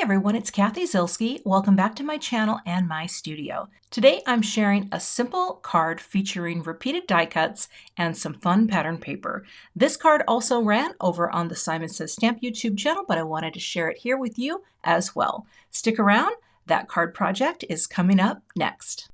everyone, it's Cathy Zielske. Welcome back to my channel and my studio. Today I'm sharing a simple card featuring repeated die cuts and some fun pattern paper. This card also ran over on the Simon Says Stamp YouTube channel, but I wanted to share it here with you as well. Stick around, that card project is coming up next.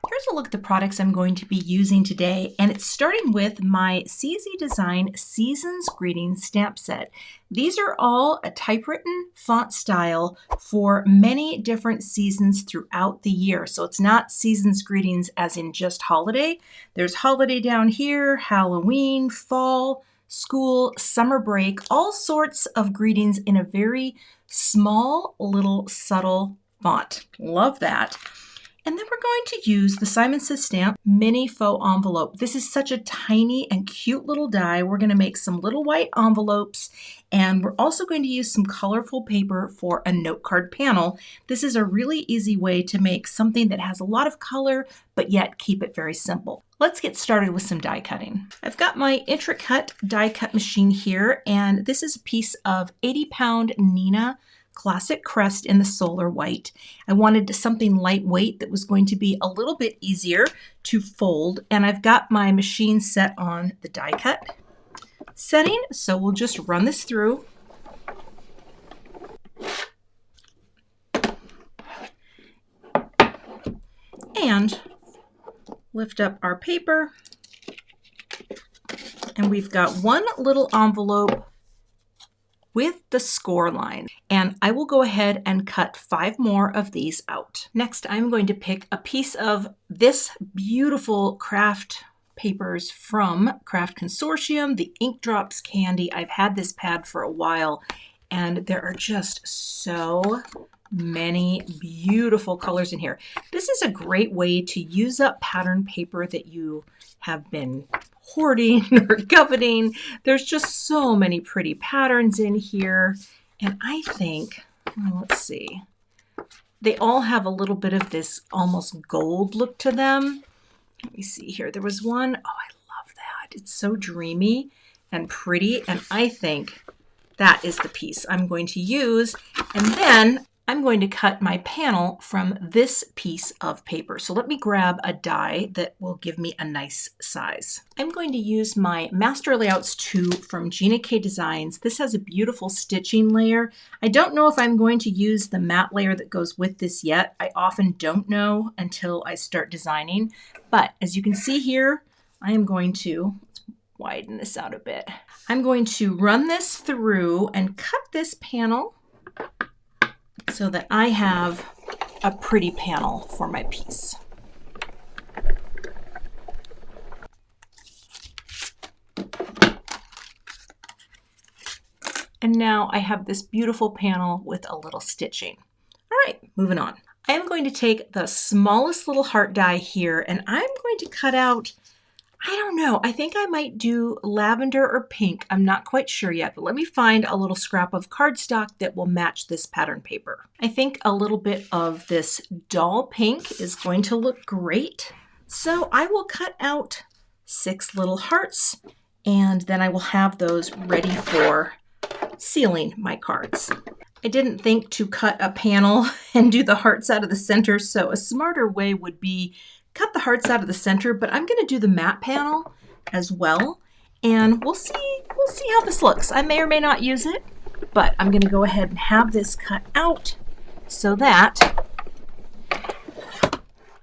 Here's a look at the products I'm going to be using today, and it's starting with my CZ Design Seasons Greetings stamp set. These are all a typewritten font style for many different seasons throughout the year. So it's not Seasons Greetings as in just holiday. There's holiday down here, Halloween, fall, school, summer break, all sorts of greetings in a very small, little, subtle font. Love that. And then we're going to use the Simon Says Stamp Mini Faux Envelope. This is such a tiny and cute little die. We're going to make some little white envelopes, and we're also going to use some colorful paper for a note card panel. This is a really easy way to make something that has a lot of color, but yet keep it very simple. Let's get started with some die cutting. I've got my Intri-Cut die cut machine here, and this is a piece of 80-pound Neenah Classic Crest in the Solar White. I wanted something lightweight that was going to be a little bit easier to fold, and I've got my machine set on the die cut setting, so we'll just run this through. And lift up our paper, and we've got one little envelope with the score line, and I will go ahead and cut 5 more of these out. Next, I'm going to pick a piece of this beautiful craft papers from Craft Consortium, the Ink Drops Candy. I've had this pad for a while, and there are just so many beautiful colors in here. This is a great way to use up pattern paper that you have been hoarding or coveting. There's just so many pretty patterns in here, and I think, well, let's see, they all have a little bit of this almost gold look to them. Let me see here. There was one, oh, I love that. It's so dreamy and pretty, and I think that is the piece I'm going to use. And then I'm going to cut my panel from this piece of paper. So let me grab a die that will give me a nice size. I'm going to use my Master Layouts 2 from Gina K Designs. This has a beautiful stitching layer. I don't know if I'm going to use the matte layer that goes with this yet. I often don't know until I start designing. But as you can see here, I am going to, let's widen this out a bit. I'm going to run this through and cut this panel so that I have a pretty panel for my piece. And now I have this beautiful panel with a little stitching. All right, moving on. I am going to take the smallest little heart die here, and I'm going to cut out, I don't know, I think I might do lavender or pink. I'm not quite sure yet, but let me find a little scrap of cardstock that will match this pattern paper. I think a little bit of this doll pink is going to look great. So I will cut out 6 little hearts, and then I will have those ready for sealing my cards. I didn't think to cut a panel and do the hearts out of the center, so a smarter way would be cut the hearts out of the center, but I'm going to do the matte panel as well, and we'll see how this looks. I may or may not use it, but I'm going to go ahead and have this cut out so that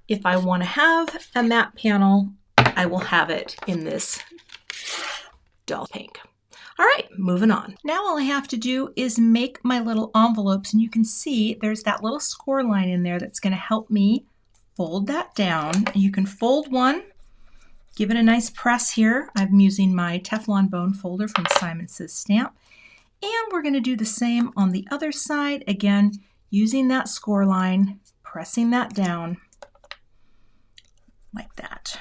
if I want to have a matte panel, I will have it in this dull pink. All right, moving on. Now all I have to do is make my little envelopes, and you can see there's that little score line in there that's going to help me fold that down. You can fold one, give it a nice press here. I'm using my Teflon bone folder from Simon Says Stamp. And we're going to do the same on the other side. Again, using that score line, pressing that down like that.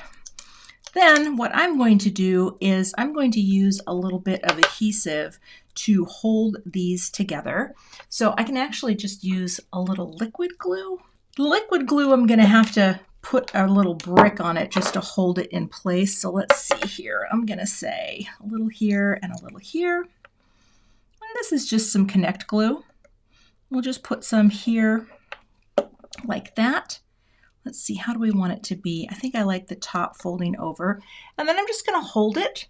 Then what I'm going to do is I'm going to use a little bit of adhesive to hold these together. So I can actually just use a little liquid glue. Liquid glue, I'm going to have to put a little brick on it just to hold it in place. So let's see here. I'm going to say a little here and a little here. this is just some Connect glue. We'll just put some here like that. Let's see, how do we want it to be? I think I like the top folding over. And then I'm just going to hold it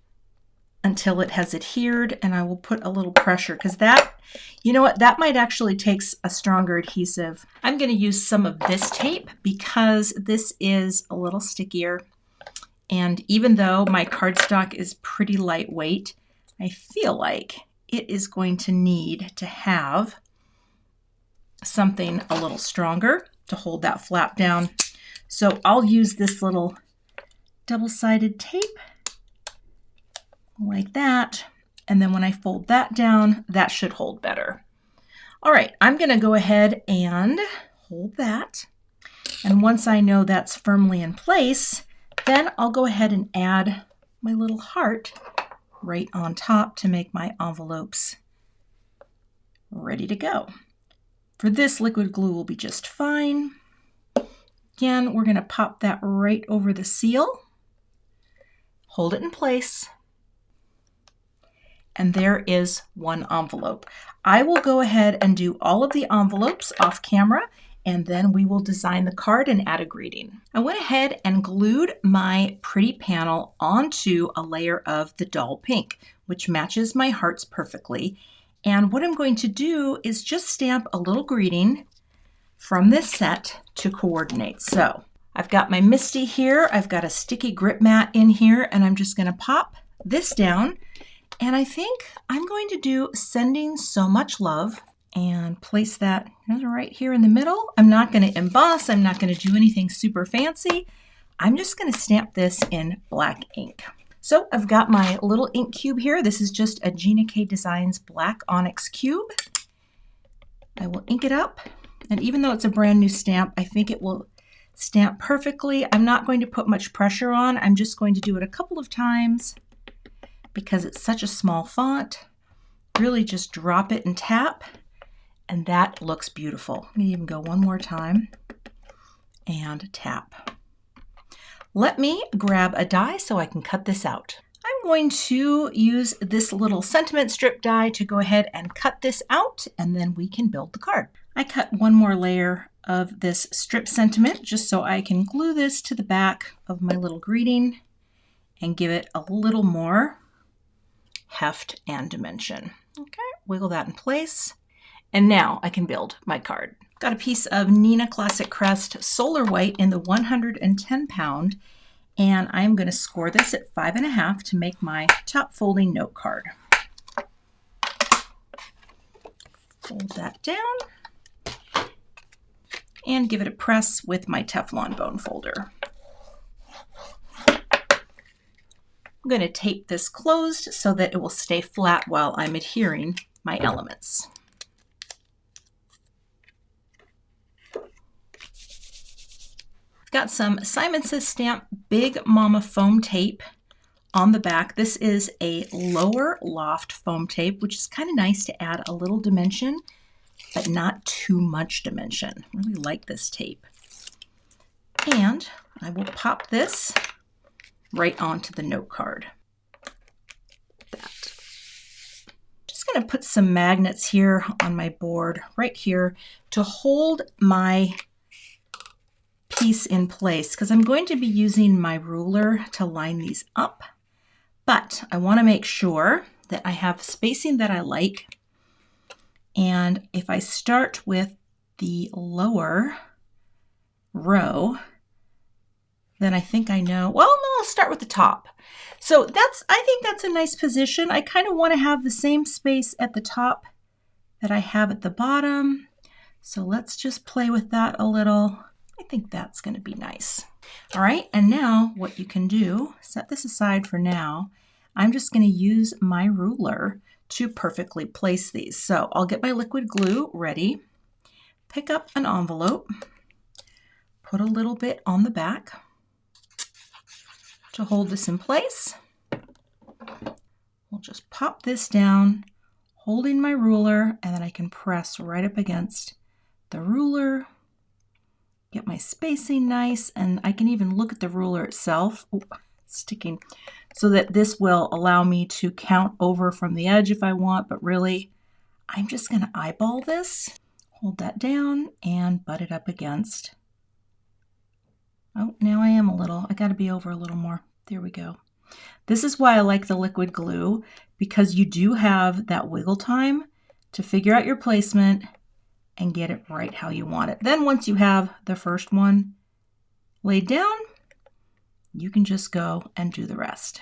until it has adhered, and I will put a little pressure because that, you know what, that might actually take a stronger adhesive. I'm going to use some of this tape because this is a little stickier. And even though my cardstock is pretty lightweight, I feel like it is going to need to have something a little stronger to hold that flap down. So I'll use this little double-sided tape like that. And then when I fold that down, that should hold better. All right, I'm going to go ahead and hold that. And once I know that's firmly in place, then I'll go ahead and add my little heart right on top to make my envelopes ready to go. For this, liquid glue will be just fine. Again, we're going to pop that right over the seal, hold it in place, and there is one envelope. I will go ahead and do all of the envelopes off camera, and then we will design the card and add a greeting. I went ahead and glued my pretty panel onto a layer of the doll pink, which matches my hearts perfectly. And what I'm going to do is just stamp a little greeting from this set to coordinate. So I've got my Misti here, I've got a sticky grip mat in here, and I'm just going to pop this down. And I think I'm going to do Sending So Much Love and place that right here in the middle. I'm not going to emboss, I'm not going to do anything super fancy. I'm just going to stamp this in black ink. So I've got my little ink cube here. This is just a Gina K Designs black onyx cube. I will ink it up. And even though it's a brand new stamp, I think it will stamp perfectly. I'm not going to put much pressure on. I'm just going to do it a couple of times because it's such a small font. Really just drop it and tap, and that looks beautiful. I'm going to even go one more time and tap. Let me grab a die so I can cut this out. I'm going to use this little sentiment strip die to go ahead and cut this out, and then we can build the card. I cut one more layer of this strip sentiment just so I can glue this to the back of my little greeting and give it a little more heft and dimension. Okay, wiggle that in place. And now I can build my card. Got a piece of Neenah Classic Crest Solar White in the 110 pound, and I'm going to score this at 5.5 to make my top folding note card. Fold that down and give it a press with my Teflon bone folder. I'm going to tape this closed so that it will stay flat while I'm adhering my elements. Got some Simon Says Stamp Big Momma foam tape on the back. This is a lower loft foam tape, which is kind of nice to add a little dimension, but not too much dimension. I really like this tape. And I will pop this right onto the note card. That. Just going to put some magnets here on my board right here to hold my piece in place, because I'm going to be using my ruler to line these up, but I want to make sure that I have spacing that I like. And if I start with the lower row, then I think I know, well, no, I'll start with the top. So I think that's a nice position. I kind of want to have the same space at the top that I have at the bottom. So let's just play with that a little. I think that's going to be nice. All right, and now what you can do, set this aside for now. I'm just going to use my ruler to perfectly place these. So I'll get my liquid glue ready, pick up an envelope, put a little bit on the back to hold this in place. We'll just pop this down, holding my ruler, and then I can press right up against the ruler. Get my spacing nice, and I can even look at the ruler itself. Ooh, sticking. So that this will allow me to count over from the edge if I want, but really I'm just going to eyeball this, hold that down, and butt it up against. Oh, now I am a little. I got to be over a little more. There we go. This is why I like the liquid glue, because you do have that wiggle time to figure out your placement and get it right how you want it. Then once you have the first one laid down, you can just go and do the rest.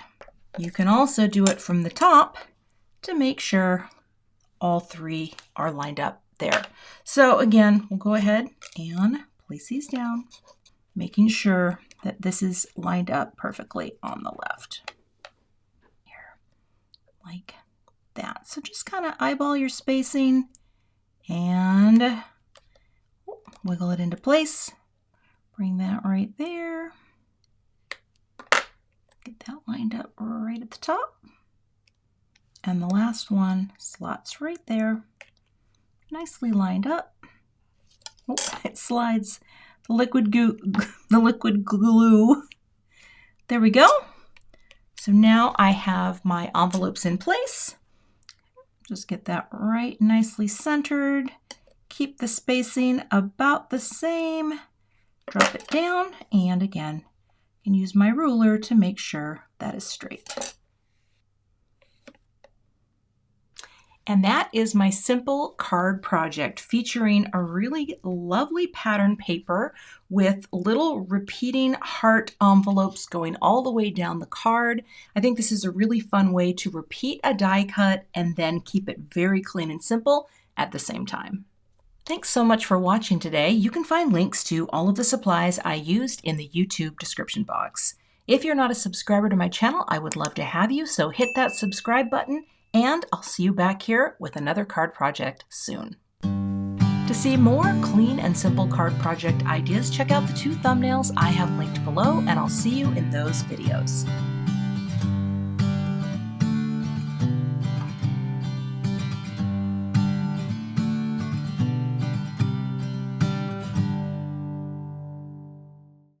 You can also do it from the top to make sure all three are lined up there. So again, we'll go ahead and place these down, making sure that this is lined up perfectly on the left. Here, like that. So just kind of eyeball your spacing and wiggle it into place. Bring that right there. Get that lined up right at the top. And the last one slots right there. Nicely lined up. Oh, it slides. The liquid glue. There we go. So now I have my envelopes in place. Just get that right nicely centered. Keep the spacing about the same. Drop it down, and again, I can use my ruler to make sure that is straight. And that is my simple card project featuring a really lovely pattern paper with little repeating heart envelopes going all the way down the card. I think this is a really fun way to repeat a die cut and then keep it very clean and simple at the same time. Thanks so much for watching today. You can find links to all of the supplies I used in the YouTube description box. If you're not a subscriber to my channel, I would love to have you, so hit that subscribe button, and I'll see you back here with another card project soon. To see more clean and simple card project ideas, check out the 2 thumbnails I have linked below, and I'll see you in those videos.